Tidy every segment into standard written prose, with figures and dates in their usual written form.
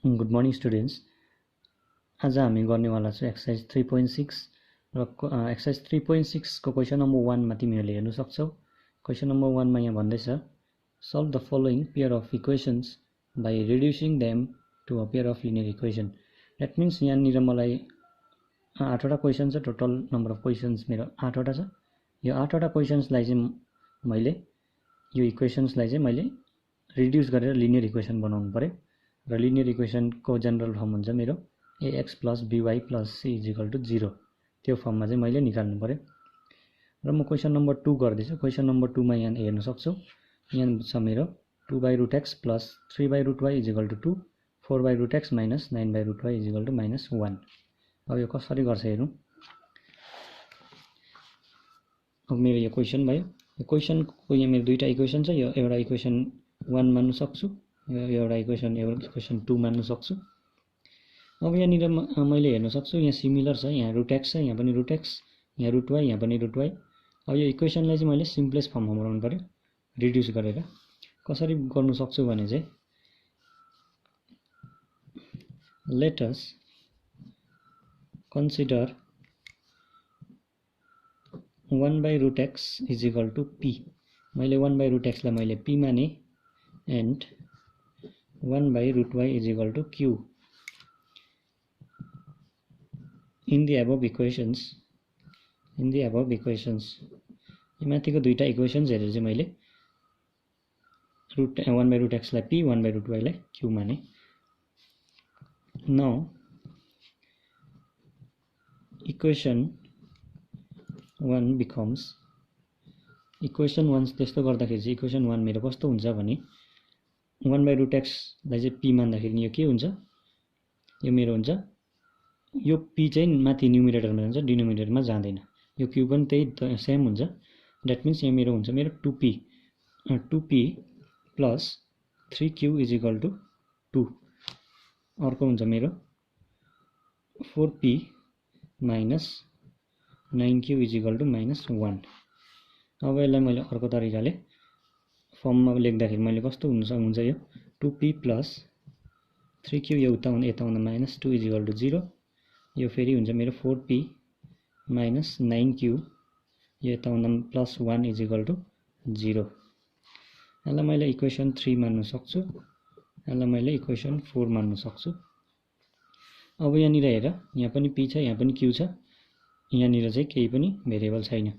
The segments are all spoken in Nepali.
Good morning students. आज हामी गर्नेवाला छ एक्सर्साइज 3.6 र एक्सर्साइज 3.6 को क्वेसन नम्बर 1 मा तिमीहरूले हेर्न सक्छौ। क्वेसन नम्बर 1 मा यहाँ भन्दैछ solve the following pair of equations by reducing them to a pair of linear equation. That means यहाँनिर मलाई 8वटा क्वेसन छ। टोटल नम्बर अफ क्वेसन्स मेरो 8वटा छ। यो 8वटा क्वेसन्सलाई चाहिँ मैले यो इक्वेसन्सलाई चाहिँ मैले रिड्युस गरेर लिनियर इक्वेसन बनाउनु पर्यो र लिनियर इक्वेसनको जनरल फर्म हुन्छ मेरो ax plus by plus c is equal to 0। त्यो फर्ममा चाहिँ मैले निकाल्नु पर्यो र म क्वेसन नम्बर 2 गर्दैछु। क्वेसन नम्बर 2 मा यहाँ हेर्न सक्छौ। यहाँ छ मेरो 2/√x plus 3/√y is equal to 2, 4/√x minus 9/√y is equal to -1। अब यो कसरी गर्छ हेरौँ। अब मेरो यो क्वेसन भयो। यो क्वेसनको यहाँ मेरो दुईटा इक्वेसन छ। यो एउटा इक्वेसन 1 मान्नु सक्छु, यो एउटा इक्वेसन 2 मान्नु सक्छु। अब यहाँनिर मैले हेर्न सक्छु यहाँ सिमिलर छ। यहाँ √x छ, यहाँ पनि √x, यहाँ √y, यहाँ पनि √y। अब यो इक्वेसनलाई चाहिँ मैले सिम्पलेस्ट फर्ममा बनाउनु पर्यो रिड्युस गरेर। कसरी गर्नु सक्छु भने चाहिँ let us consider 1/√x is equal to p। मैले 1/√x लाई मैले p माने and 1/√y is equal to q. In the above equations, यो माथिको दुईटा इक्वेसन्स हेरेर चाहिँ मैले 1/√x लाई p, 1/√y लाई q माने। Now equation 1 becomes equation 1 त्यस्तो गर्दाखेरि चाहिँ इक्वेसन 1 मेरो कस्तो हुन्छ भने 1/√x लाई चाहिँ p मान्दाखेरि यो के हुन्छ, यो मेरो हुन्छ यो p चाहिँ माथि न्युमिरेटरमा जान्छ, डिनोमिनेटरमा जाँदैन। यो q पनि त्यही सेम हुन्छ। द्याट मिन्स यहाँ मेरो हुन्छ मेरो 2p plus 3q is equal to 2। अर्को हुन्छ मेरो 4p minus 9q is equal to -1। अब यसलाई मैले अर्को तरिकाले फर्ममा लेख्दाखेरि मैले कस्तो हुन्छ यो 2p प्लस 3q यो यता हुँदा -2 इज इक्वल टु 0। यो फेरि हुन्छ मेरो 4p माइनस 9q यो यता हुँदा +1 इज इक्वल टु 0। यसलाई मैले इक्वेसन 3 मान्नु सक्छु, यसलाई मैले इक्वेसन 4 मान्नु सक्छु। अब यहाँनिर हेर, यहाँ पनि p छ, यहाँ पनि q छ, यहाँनिर चाहिँ केही पनि भेरिएबल छैन।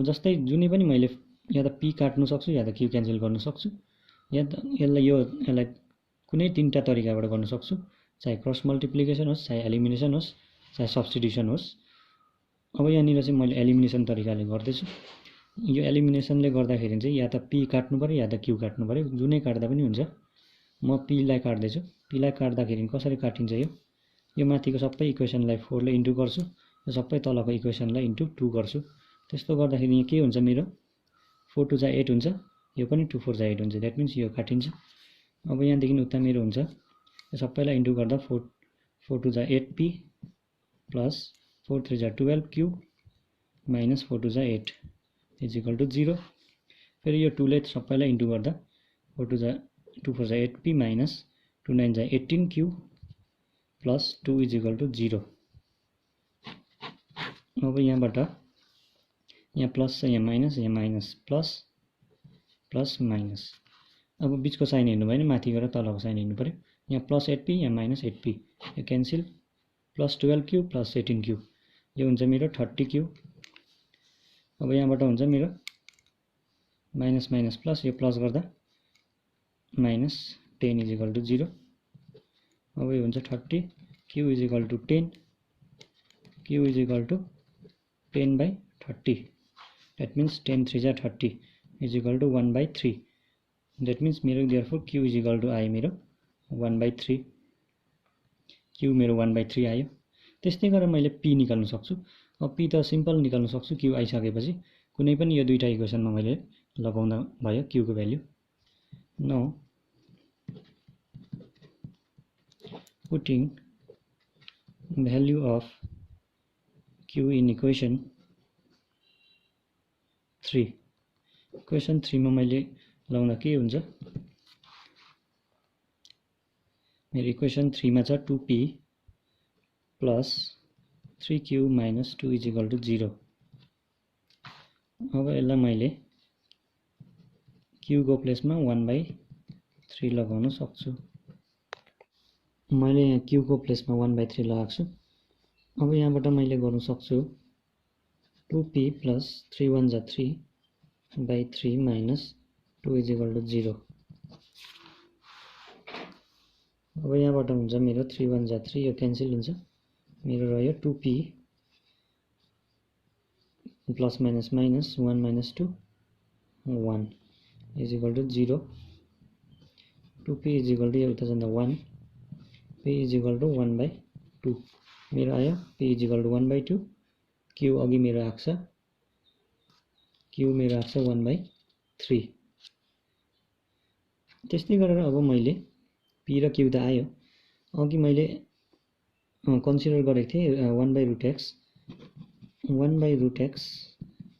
जस्तै जुनै पनि मैले या त p काट्नु सक्छु या त q क्यान्सल गर्नु सक्छु, या त यसलाई कुनै तीनटा तरिकाबाट गर्न सक्छु, चाहे क्रस मल्टिप्लिकेसन होस्, चाहे एलिमिनेसन होस्, चाहे सब्स्टिट्युसन होस्। अब यहाँनिर चाहिँ मैले एलिमिनेसन तरिकाले गर्दैछु। यो एलिमिनेसनले गर्दाखेरि चाहिँ या त p काट्नु पर्यो या त q काट्नु पर्यो, जुनै काट्दा पनि हुन्छ। म p लाई काट्दैछु। p लाई काट्दाखेरि कसरी काटिन्छ यो माथिको सबै इक्वेसनलाई 4 ले इन्टु गर्छु, यो सबै तलको इक्वेसनलाई इन्टु 2 गर्छु। त्यस्तो गर्दाखेरि यहाँ के हुन्छ मेरो 4 2 जा 8 हुन्छ, यो पनि 2 4 जा 8 हुन्छ। द्याट मिन्स यो काटिन्छ। अब यहाँदेखि उता मेरो हुन्छ यो सबैलाई इन्टु गर्दा 4 2 जा 8p प्लस 4 3 जा 12q माइनस 4 2 जा 8 इज इक्वल टु 0। फेरि यो 2 ले सबैलाई इन्टु गर्दा 4 4 जा 8p माइनस 2 9 जा 18q plus 2 is equal to 0। अब यहाँबाट यहाँ प्लस छ, यहाँ माइनस प्लस प्लस माइनस। अब बिचको साइन हेर्नु भयो भने माथि गएर तलको साइन हेर्नु पर्यो। यहाँ प्लस 8p, यहाँ माइनस 8p, यो cancel. Plus 12q plus 18q यो हुन्छ मेरो 30q। अब यहाँबाट हुन्छ मेरो माइनस माइनस प्लस, यो प्लस गर्दा माइनस 10 इज इक्वल टु 0। अब यो हुन्छ 30q is equal to 10, q is equal to 10/30। That means 10 3 जा 30 is equal to 1/3। That means मेरो therefore q is equal to आयो मेरो 1/3। q मेरो 1/3 आयो। त्यस्तै गरेर मैले p निकाल्न सक्छु। अब p त सिम्पल निकाल्न सक्छु q आइसकेपछि। कुनै पनि यो दुईटा इक्वेसनमा मैले लगाउँदा भयो q को value. Now putting value of q in equation 3। Equation 3 मा मैले लगाउँदा के हुन्छ, मेरो इक्वेसन 3 मा छ 2p plus 3q minus 2 is equal to 0। अब यसलाई मैले q को प्लेसमा 1/3 लगाउन सक्छु। मैले यहाँ q को प्लेसमा 1/3 लगाएको छु। अब यहाँबाट मैले गर्न सक्छु 2p प्लस 3 1 जा 3/3 माइनस 2 इज इक्वल टु 0। अब यहाँबाट हुन्छ मेरो 3 1 जा 3 यो क्यान्सल हुन्छ, मेरो रह्यो 2p plus minus minus 1 minus 2 1 is equal to 0। 2p is equal to यो उता जाँदा 1, p इज इक्वल टु 1/2 मेरो आयो। p is equal to 1/2, q अघि मेरो आएको छ, q मेरो आएको छ 1/3। त्यस्तै गरेर अब मैले p र q त आयो। अघि मैले कन्सिडर गरेको थिएँ 1/√x, 1/√x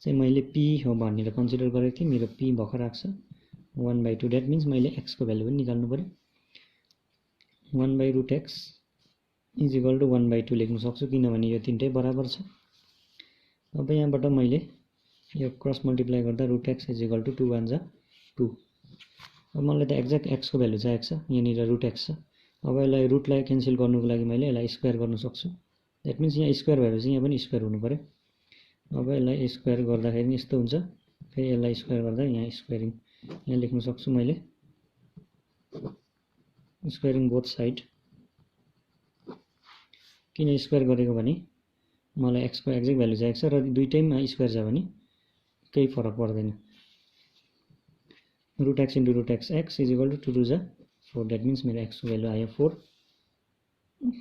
चाहिँ मैले p हो भनेर कन्सिडर गरेको थिएँ। मेरो p भर्खर आएको छ 1/2। द्याट मिन्स मैले x को भ्यालु पनि निकाल्नु पर्यो। 1/√x इज इक्वल टु 1/2 लेख्न सक्छु, किनभने यो तीनटै बराबर छ। अब यहाँबाट मैले यो क्रस मल्टिप्लाई गर्दा √x इज इक्वल टु 2 1 जा 2। अब मलाई त एक्ज्याक्ट x को भ्यालु चाहिएको छ, यहाँनिर √x छ। अब यसलाई रुटलाई क्यान्सल गर्नुको लागि मैले यसलाई स्क्वायर गर्न सक्छु। द्याट मिन्स यहाँ स्क्वायर भएपछि यहाँ पनि स्क्वायर हुनु पर्यो। अब यसलाई स्क्वायर गर्दाखेरि यस्तो हुन्छ, फेरि यसलाई स्क्वायर गर्दा यहाँ स्क्वायरिङ यहाँ लेख्न सक्छु मैले स्क्वायरिङ बोथ साइड। किन स्क्वायर गरेको भने मलाई x को एक्ज्याक्ट भ्यालु चाहिएको छ र दुईटैमा स्क्वायर छ भने केही फरक पर्दैन। √x into √x x is equal to 2 2 जा 4। द्याट मिन्स मेरो x को भ्यालु आयो 4।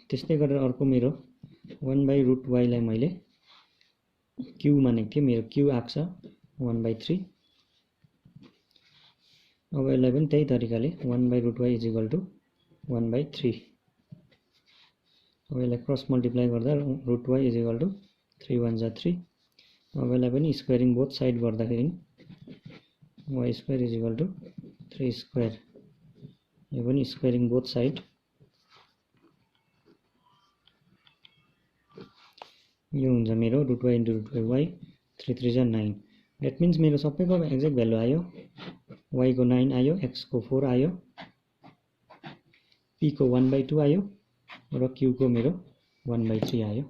त्यस्तै गरेर अर्को मेरो 1/√y लाई मैले q मानेको थिएँ, मेरो q आएको छ 1/3। अब यसलाई पनि त्यही तरिकाले 1/√y इज इक्वल टु 1/3। अब यसलाई क्रस मल्टिप्लाई गर्दा √y इज इक्वल टु 3 1 जा 3। अब यसलाई पनि स्क्वायरिङ बोथ साइड गर्दाखेरि y square is equal to 3 square, यो पनि स्क्वायरिङ बोथ साइड। यो हुन्छ मेरो √y इन्टु √y 3 3 जा 9। द्याट मिन्स मेरो सबैको एक्ज्याक्ट भ्यालु आयो। y को 9 आयो, x को 4 आयो, p को 1/2 आयो र q को मेरो 1/3 आयो।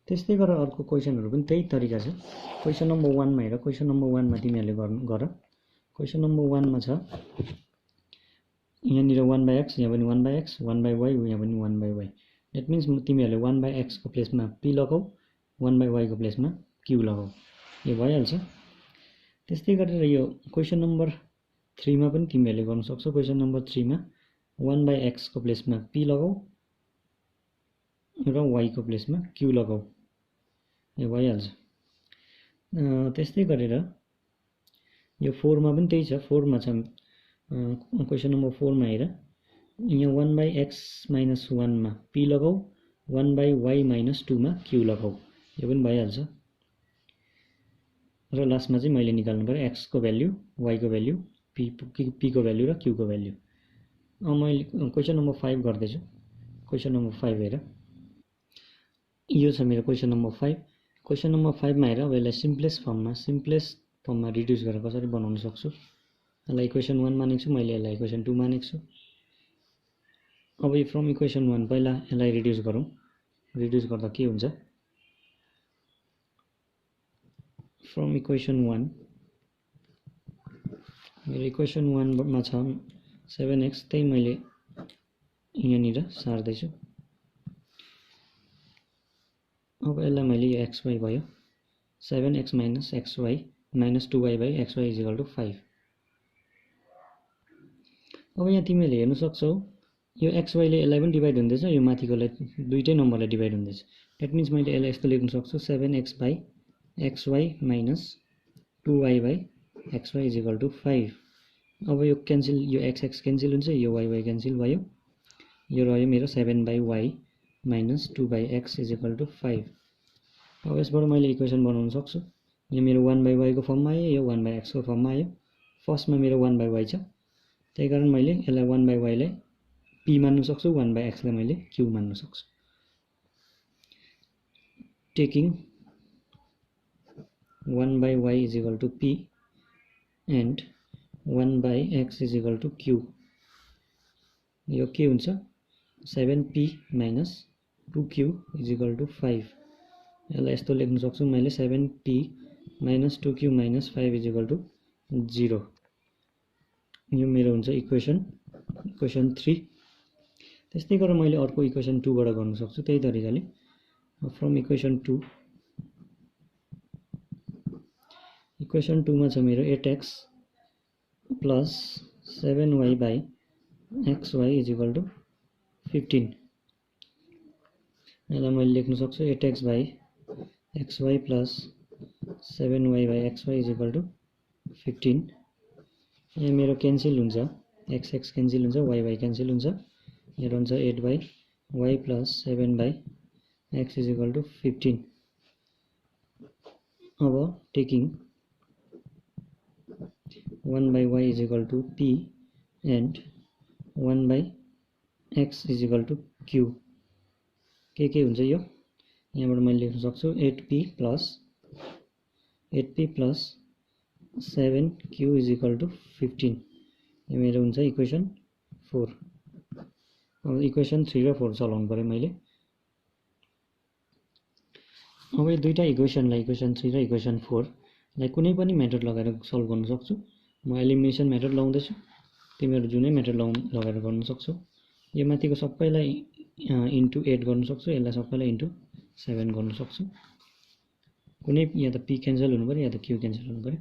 त्यस्तै गरेर अर्को क्वेसनहरु पनि त्यही तरिका छ। क्वेसन नम्बर 1 मा हेर, क्वेसन नम्बर 1 मा तिमीहरुले गर। क्वेसन नम्बर 1 मा छ यहाँनिर 1/x, यहाँ पनि 1/x, 1/y, यहाँ पनि 1/y। द्याट मिन्स तिमीहरुले 1/x को प्लेसमा p लगाऊ, 1/y को प्लेसमा q लगाऊ, यो भइहाल्छ। त्यस्तै गरेर यो क्वेसन नम्बर 3 मा पनि तिमीहरुले गर्न सक्छौ। क्वेसन नम्बर 3 मा 1/x को प्लेसमा p लगाऊ र y को प्लेसमा q लगाऊ, यो भइहाल्छ। त्यस्तै गरेर यो 4 मा पनि त्यही छ। 4 मा छ क्वेसन नम्बर 4 मा हेर, यहाँ 1/x माइनस 1 मा p लगाऊ, 1/y माइनस 2 मा q लगाऊ, यो पनि भइहाल्छ। र लास्टमा चाहिँ मैले निकाल्नु पर्यो x को भ्यालु, y को भ्यालु, p को भ्यालु र q को भ्यालु। अब मैले क्वेसन नम्बर 5 गर्दैछु। क्वेसन नम्बर 5 हेर, यो छ मेरो क्वेसन नम्बर 5। क्वेसन नम्बर 5 मा हेर, अब यसलाई सिम्प्लेस्ट फर्ममा रिड्युस गरेर कसरी बनाउन सक्छु। यसलाई इक्वेसन 1 मानेको छु मैले, यसलाई इक्वेसन 2 मानेको छु। अब यो फ्रम इक्वेसन 1 पहिला यसलाई रिड्युस गरौँ। रिड्युस गर्दा के हुन्छ, फ्रम इक्वेसन 1 मेरो इक्वेसन 1 मा छ 7x, त्यही मैले यहाँनिर सार्दैछु। अब यसलाई मैले यो xy भयो 7x minus xy minus 2y/xy is equal to 5। अब यहाँ तिमीले हेर्न सक्छौ यो xy ले यसलाई पनि डिभाइड हुँदैछ, यो माथिकोलाई दुईटै नम्बरलाई डिभाइड हुँदैछ। द्याट मिन्स मैले यसलाई यस्तो लेख्न सक्छु 7x/xy minus 2y/xy is equal to 5। अब यो क्यान्सल, यो x क्यान्सल हुन्छ, यो y क्यान्सल भयो, यो रह्यो मेरो 7/y minus 2/x is equal to 5। अब यसबाट मैले इक्वेसन बनाउन सक्छु। यो मेरो 1/y को फर्ममा आयो, यो 1/x को फर्ममा आयो। फर्स्टमा मेरो 1/y छ, त्यही कारण मैले यसलाई 1/y लाई p p मान्नु सक्छु, 1/x लाई मैले q मान्नु सक्छु। Taking 1/y is equal to p and 1/x is equal to q। यो के हुन्छ 7p minus 2q is equal to 5। यसलाई यस्तो लेख्न सक्छु मैले 7p minus 2q minus 5 is equal to 0। यो मेरो हुन्छ इक्वेसन 3। त्यस्तै गरेर मैले अर्को इक्वेसन 2 बाट गर्न सक्छु त्यही तरिकाले। फ्रम इक्वेसन 2 मा छ मेरो 8x plus 7y by xy is equal to 15। यसलाई मैले लेख्न सक्छु 8x by xy plus 7y by xy is equal to 15। यहाँ मेरो क्यान्सल हुन्छ, x क्यान्सल हुन्छ, y क्यान्सल हुन्छ। यहाँ रहन्छ 8 by y plus 7 by x is equal to 15। अब taking 1/y is equal to p and 1/x is equal to q। के हुन्छ यो यहाँबाट मैले लेख्न सक्छु 8p plus 7q is equal to 15। यो मेरो हुन्छ इक्वेसन 4। अब इक्वेसन 3 र 4 चलाउनु पर्यो मैले। अब यो दुईटा इक्वेसनलाई इक्वेसन 3 र इक्वेसन 4 लाई कुनै पनि मेथड लगाएर सल्भ गर्न सक्छु। म एलिमिनेसन मेथड लगाउँदैछु, तिमीहरू जुनै मेथड लगाएर गर्न सक्छौ। यो माथिको सबैलाई इन्टु 8 गर्न सक्छु, यसलाई सबैलाई इन्टु 7 गर्न सक्छु। कुनै या त p क्यान्सल हुनु पर्यो या त q क्यान्सल हुनु पर्यो।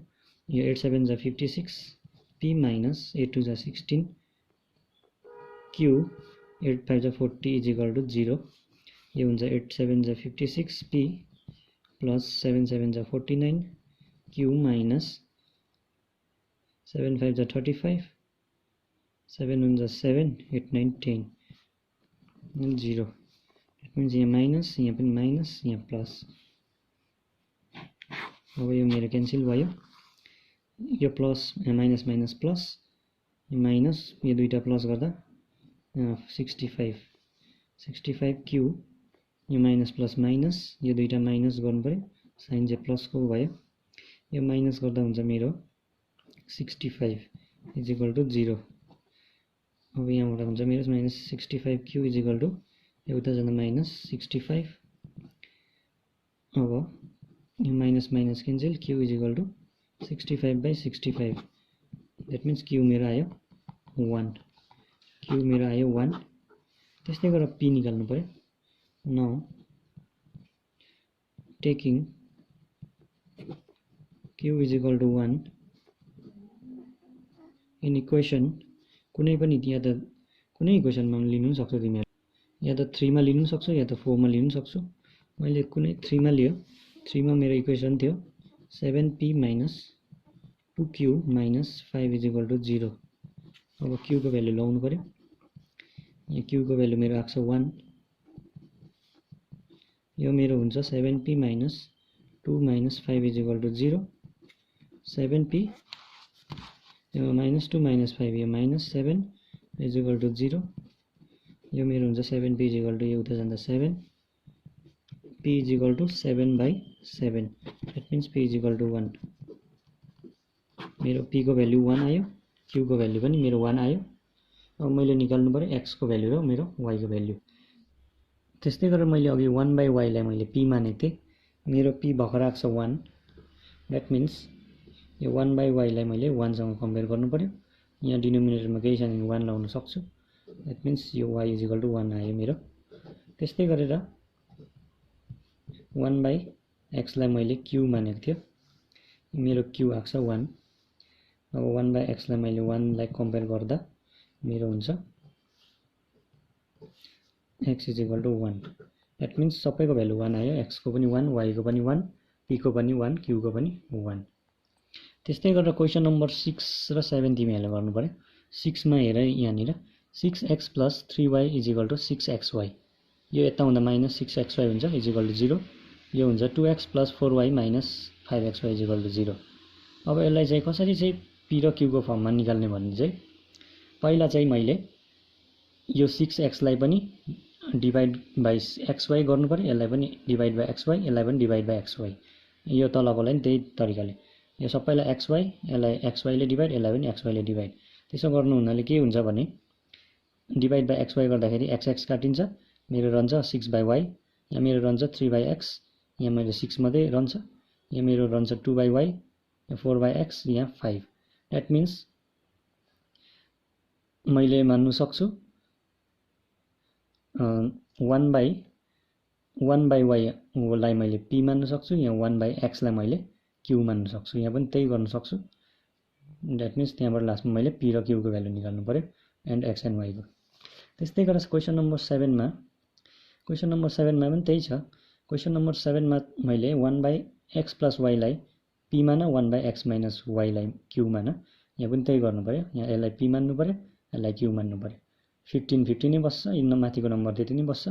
यो 8 7 जा 56 p minus 8 2 जा 16 q 8 5 जा 40 is equal to 0। यो हुन्छ 8 7 जा 56 p plus 7 7 जा 49 q minus 7 5 जा 35 7 1 जा 7 8 9 10 0। इट मिन्स यहाँ माइनस, यहाँ पनि माइनस, यहाँ प्लस। अब यो मेरो क्यान्सल भयो, यो प्लस माइनस माइनस प्लस, यो माइनस, यो दुईटा प्लस गर्दा 65 क्यू, यो माइनस प्लस माइनस, यो दुईटा माइनस गर्नु पर्यो, साइन चाहिँ प्लसको भयो। यो माइनस गर्दा हुन्छ मेरो 65 इज इक्वल टु 0। अब यहाँबाट हुन्छ मेरो minus 65 q is equal to एउटा जाँदा माइनस 65। अब यो minus minus cancel, q is equal to 65/65। That means q मेरो आयो 1। क्यू मेरो आयो 1। त्यस्तै गरेर पी निकाल्नु पर्यो। Now taking q is equal to 1 in equation कुनै पनि या त कुनै इक्वेसनमा लिनु सक्छौ तिमीहरू, या त 3 मा लिनु सक्छौ या त 4 मा लिनु सक्छौ। मैले कुनै 3 मा लियो। 3 मा मेरो इक्वेसन थियो 7p minus 2q minus 5 is equal to 0। अब q को भ्यालु लगाउनु पर्यो। यहाँ q को भ्यालु मेरो आएको छ 1। यो मेरो हुन्छ 7p minus 2 minus 5 is equal to 0। 7p यो minus 2 minus 5 यो minus 7 is equal to 0। यो मेरो हुन्छ 7p is equal to यो उता जाँदा 7। p is equal to 7/7। That means p is equal to 1। मेरो p को भ्यालु 1 आयो, q को भ्यालु पनि मेरो 1 आयो। अब मैले निकाल्नु पर्यो x को भ्यालु र मेरो y को भ्यालु। त्यस्तै गरेर मैले अघि 1/y लाई मैले p मानेको थिएँ, मेरो p भर्खर आएको छ 1। द्याट मिन्स यो 1/y लाई मैले 1 सँग कम्पेयर गर्नु पर्यो। यहाँ डिनोमिनेटरमा केही छैन 1 लाउन सक्छु। द्याट मिन्स यो y इज इक्वल टु 1 आयो मेरो। त्यस्तै गरेर 1/x लाई मैले q मानेको थियो, मेरो q आएको छ 1। अब 1/x लाई मैले 1 लाई कम्पेयर गर्दा मेरो हुन्छ x is equal to 1। That means सबैको भ्यालु 1 आयो, x को पनि 1, y को पनि 1, p को पनि 1, q को पनि 1। त्यस्तै गरेर क्वेसन नम्बर 6 र 7 तिमीहरूले गर्नु पर्यो। 6 मा हेर यहाँनिर 6x plus 3y is equal to 6xy। यो यता हुँदा माइनस 6xy हुन्छ इज इक्वल टु 0। यो हुन्छ 2x plus 4y minus 5xy is equal to 0। अब यसलाई चाहिँ कसरी चाहिँ p र q को फर्ममा निकाल्ने भन्ने चाहिँ पहिला चाहिँ मैले यो 6x लाई पनि डिभाइड बाइ xy गर्नु पर्यो, यसलाई पनि डिभाइड बाइ xy, यसलाई पनि डिभाइड बाइ xy। यो तलकोलाई नि त्यही तरिकाले यो सबैलाई xy, यसलाई xy ले डिभाइड, यसलाई पनि xy ले डिभाइड। त्यसो गर्नु हुनाले के हुन्छ भने डिभाइड बाइ xy गर्दाखेरि x काटिन्छ, मेरो रहन्छ 6/y, यहाँ मेरो रहन्छ 3/x, यहाँ मेरो 6 मात्रै रहन्छ, यहाँ मेरो रहन्छ 2/y, यहाँ 4/x, यहाँ 5। द्याट मिन्स मैले मान्नु सक्छु 1/y लाई मैले p मान्न सक्छु, यहाँ 1/x लाई मैले q मान्न सक्छु, यहाँ पनि त्यही गर्न सक्छु। द्याट मिन्स त्यहाँबाट लास्टमा मैले p र q को भ्यालु निकाल्नु पर्यो एन्ड x एन्ड y को। त्यस्तै गरेर क्वेसन नम्बर 7 मा पनि त्यही छ। क्वेसन नम्बर 7 मा मैले 1/x + y लाई p मान, 1/x - y लाई q मान, यहाँ पनि त्यही गर्नु पर्यो। यहाँ यसलाई p मान्नु पर्यो, यसलाई q मान्नु पर्यो। 15 नै बस्छ, इन माथिको नम्बर त्यति नै बस्छ।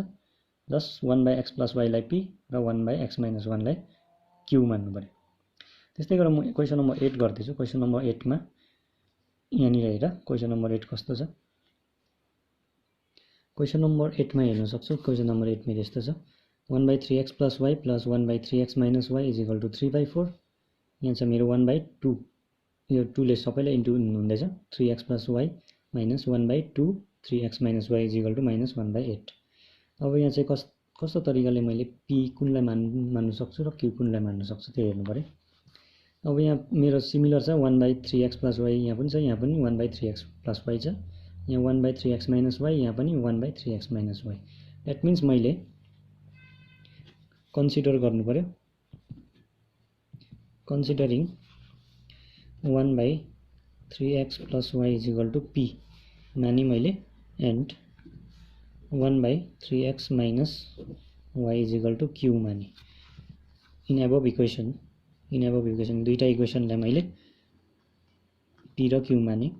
जस्ट 1/x + y लाई p र 1/x - 1 लाई q मान्नु पर्यो। त्यस्तै गरेर म क्वेसन नम्बर 8 गर्दैछु। क्वेसन नम्बर 8 मा यहाँनिर हेर क्वेसन नम्बर 8 कस्तो छ। क्वेसन नम्बर 8 मा हेर्न सक्छौ। क्वेसन नम्बर 8 मेरो यस्तो छ, 1/3x + y + 1/3x - y = 3/4। यहाँ छ मेरो 1/2, यो 2 ले सबैलाई इन्टु हुँदैछ, 3x + y - 1/2 3x - y = -1/8। अब यहाँ चाहिँ कस्तो तरिकाले मैले p कुनलाई मान्नु सक्छु र q कुनलाई मान्नु सक्छु त्यो हेर्नु पर्यो। अब यहाँ मेरो सिमिलर छ, 1/3x + y यहाँ पनि छ, यहाँ पनि 1/3x + y छ, यहाँ 1/3x - y, यहाँ पनि 1/3x - y। द्याट मिन्स मैले कन्सिडर गर्नु पर्यो, कन्सिडरिङ 1/3x + y = p मानि मैले एन्ड 1/3x - y = q माने। इन एबभ इक्वेसन दुईटा इक्वेसनलाई मैले p र q माने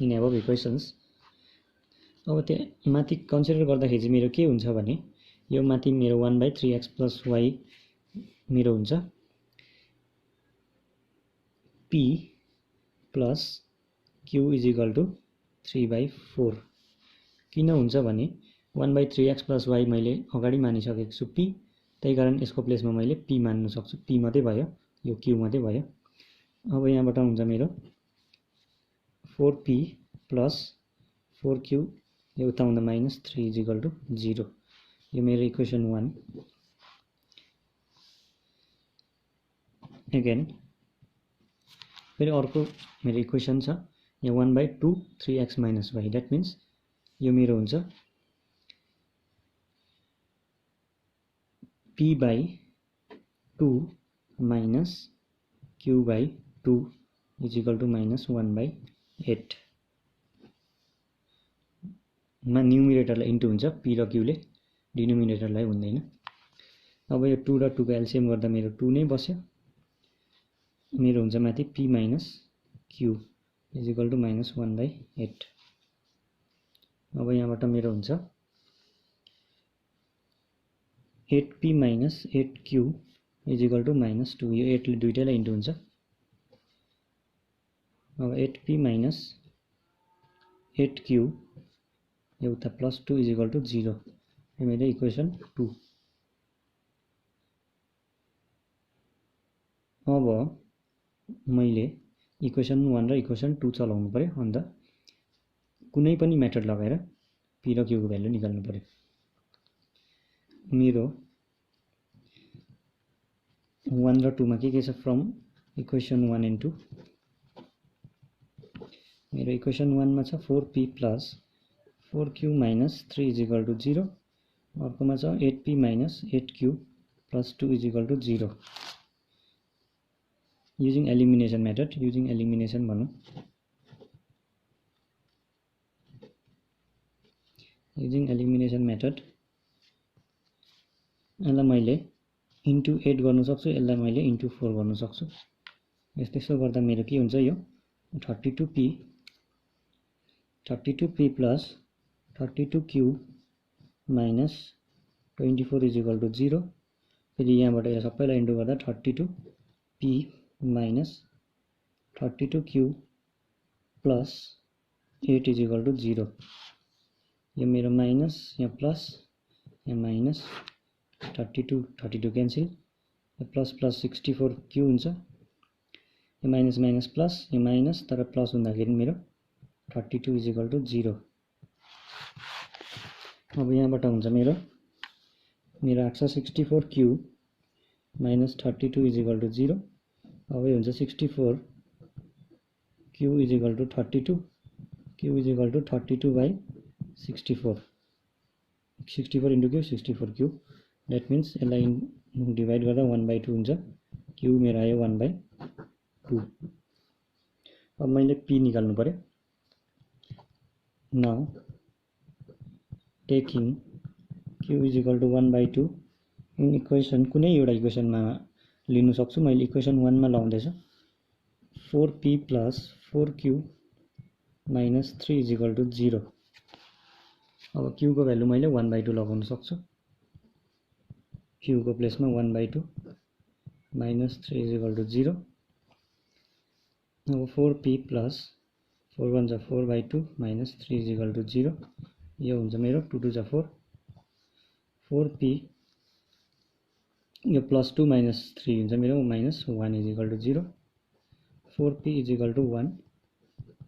इन एबभ इक्वेसन्स। अब त्यो माथि कन्सिडर गर्दाखेरि चाहिँ मेरो के हुन्छ भने यो माथि मेरो 1/3x + y मेरो हुन्छ p + q = 3/4। किन हुन्छ भने 1/3x + y मैले अगाडि मानिसकेको छु p, त्यही कारण यसको प्लेसमा मैले p मान्न सक्छु। p मात्रै भयो, यो q मात्रै भयो। अब यहाँबाट हुन्छ मेरो 4p + 4q, यो उता हुँदा -3 = 0। यो मेरो इक्वेसन 1। अगेन फेरि अर्को मेरो इक्वेसन छ, यहाँ 1/2 3x - y। द्याट मिन्स यो मेरो हुन्छ p/2 - q/2 = -1/8 मा न्युमिरेटरलाई इन्टु हुन्छ, p र q ले डिनोमिनेटरलाई हुँदैन। अब यो 2 र 2 को एलसिएम गर्दा मेरो 2 नै बस्यो, मेरो हुन्छ माथि p - q = -1/8। अब यहाँबाट मेरो हुन्छ 8p - 8q = -2। यो 8 ले दुईटैलाई इन्टु हुन्छ। अब 8p - 8q एउटा +2 = 0। यो मेरो इक्वेसन 2। अब मैले इक्वेसन 1 र इक्वेसन 2 चलाउनु पर्यो, अन्त कुनै पनि मेथड लगाएर p र q को भ्यालु निकाल्नु पर्यो। मेरो 1 र 2 मा के छ फ्रम इक्वेसन 1 एन्ड 2। मेरो इक्वेसन 1 मा छ 4p + 4q - 3 = 0। अर्कोमा छ 8p - 8q + 2 = 0। Using elimination method, using elimination भनौँ, युजिङ एलिमिनेसन मेथड यसलाई मैले इन्टु 8 गर्नु सक्छु, यसलाई मैले इन्टु 4 गर्नु सक्छु। यसो गर्दा मेरो के हुन्छ, यो 32p + 32q - 24 = 0। फेरि यहाँबाट यो सबैलाई इन्टु गर्दा 32p - 32q + 8 = 0। यो मेरो माइनस यहाँ प्लस यहाँ माइनस 32 क्यान्सल यो प्लस प्लस 64 क्यू हुन्छ यो माइनस माइनस प्लस यो माइनस तर प्लस हुँदाखेरि मेरो 32 = 0 अब यहाँबाट हुन्छ मेरो आएको छ 64 क्यू माइनस 32 = 0 अब यो हुन्छ 64 Q = 32 Q = 32/64 64 into Q 64 Q that means यसलाई डिभाइड गर्दा 1/2 हुन्छ क्यू मेरो आयो 1/2 अब मैले पी निकाल्नु पर्यो now taking Q = 1/2 in equation कुनै एउटा इक्वेसनमा लिनु सक्छु मैले इक्वेसन 1 मा लगाउँदैछु 4p + 4q - 3 = 0 अब q को भ्यालु मैले 1/2 लगाउन सक्छु q को प्लेसमा 1/2 - 3 = 0 अब 4p + 4 1 = 4/2 - 3 = 0 यो हुन्छ मेरो 2 2 = 4 4p यो +2 - 3 हुन्छ मेरो -1 = 0 4p = 1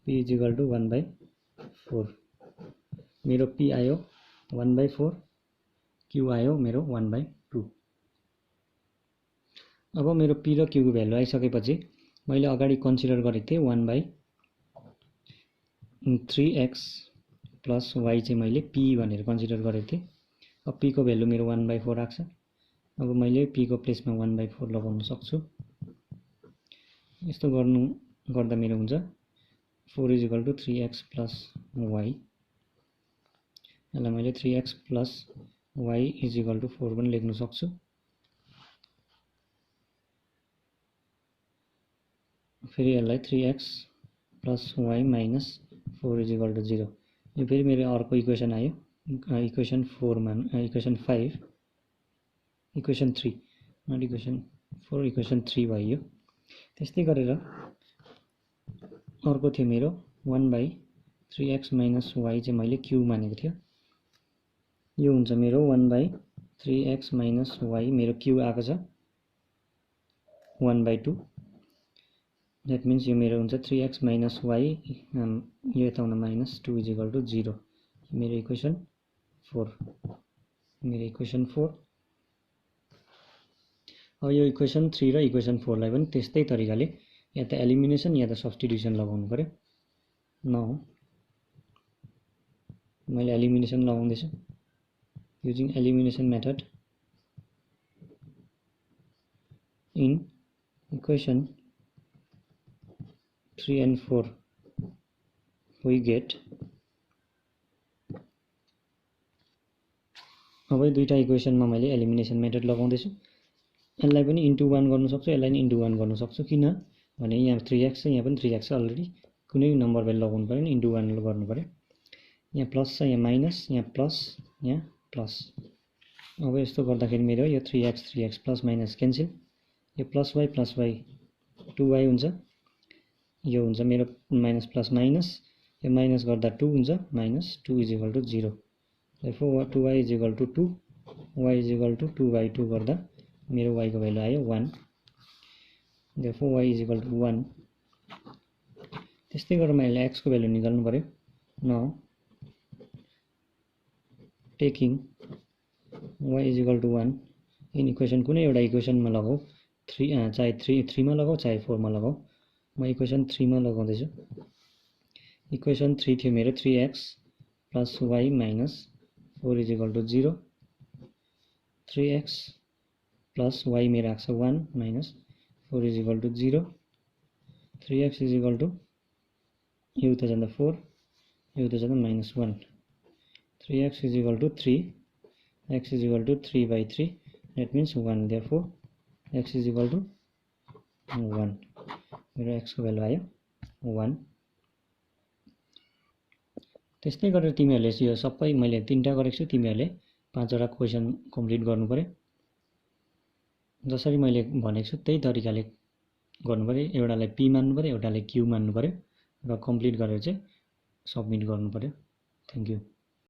p = 1/4 मेरो p आयो 1/4 q आयो मेरो 1/2 अब मेरो p र q को भ्यालु आइसकेपछि मैले अगाडि कन्सिडर गरेको थिएँ 1/3x + y चाहिँ मैले p भनेर कन्सिडर गरेको थिएँ अब p को भ्यालु मेरो 1/4 आएको छ अब मैले p को प्लेसमा 1/4 लगाउन सक्छु यस्तो गर्दा मेरो हुन्छ 4 = 3x + y यसलाई मैले 3x + y = 4 पनि लेख्न सक्छु फेरि यसलाई 3x + y - 4 = 0 यो फेरि मेरो अर्को इक्वेसन आयो इक्वेसन 4 मा equation 5 equation 3 not equation 4 equation 3 भयो त्यस्तै गरेर अर्को थियो मेरो 1/3x - y चाहिँ मैले q मानेको थियो यो हुन्छ मेरो 1/3x - y मेरो q आएको छ 1/2 द्याट मिन्स यो मेरो हुन्छ 3x - y यो यता हुँदा -2 = 0 मेरो इक्वेसन 4 अब यो इक्वेसन 3 र इक्वेसन 4 लाई पनि त्यस्तै तरिकाले या त एलिमिनेसन या त सब्स्टिट्युसन लगाउनु पर्यो नाउ मैले एलिमिनेसन लगाउँदैछु using elimination method in equation 3 and 4 we get अब दुईटा इक्वेसनमा मैले एलिमिनेसन मेथड लगाउँदैछु यसलाई पनि इन्टु 1 गर्न सक्छु यसलाई पनि इन्टु 1 गर्न सक्छु किन भने यहाँ 3x छ यहाँ पनि 3x छ अलरेडी कुनै नम्बर भ्यालु लगाउनु पर्यो नि इन्टु 1 गर्नु पर्यो यहाँ प्लस छ यहाँ माइनस यहाँ प्लस अब यस्तो गर्दाखेरि मेरो यो 3x प्लस माइनस क्यान्सल यो प्लस y 2y हुन्छ यो हुन्छ मेरो माइनस प्लस माइनस यो माइनस गर्दा 2 हुन्छ -2 = 0 therefore 2y = 2 y = 2/2 गर्दा मेरो y को भ्यालु आयो 1 therefore y = 1 त्यस्तै गरेर मैले x को भ्यालु निकाल्नु पर्यो now taking y = 1 in equation कुनै एउटा इक्वेसनमा लगाऊ 3 चाहे 3 मा लगाऊ चाहे 4 मा लगाऊ म इक्वेसन 3 मा लगाउँदैछु इक्वेसन 3 थियो मेरो 3x + y - 4 = 0 3x + y मेरो आएको छ 1 - 4 = 0 3x = यो उता जाँदा 4 यो उता जाँदा -1 3x = 3 x = 3/3 that means 1 therefore x = 1 मेरो x को भ्यालु आयो 1 त्यस्तै गरेर तिमीहरूले यो सबै मैले 3टा गरेको छु तिमीहरूले 5वटा क्वेशन कम्प्लिट गर्नु पर्यो जसरी मैले भनेको छु त्यही तरिकाले गर्नु पर्यो एउटालाई p मान्नु पर्यो एउटालाई q मान्नु पर्यो र कम्प्लिट गरेर चाहिँ सबमिट गर्नु पर्यो थ्यांक यू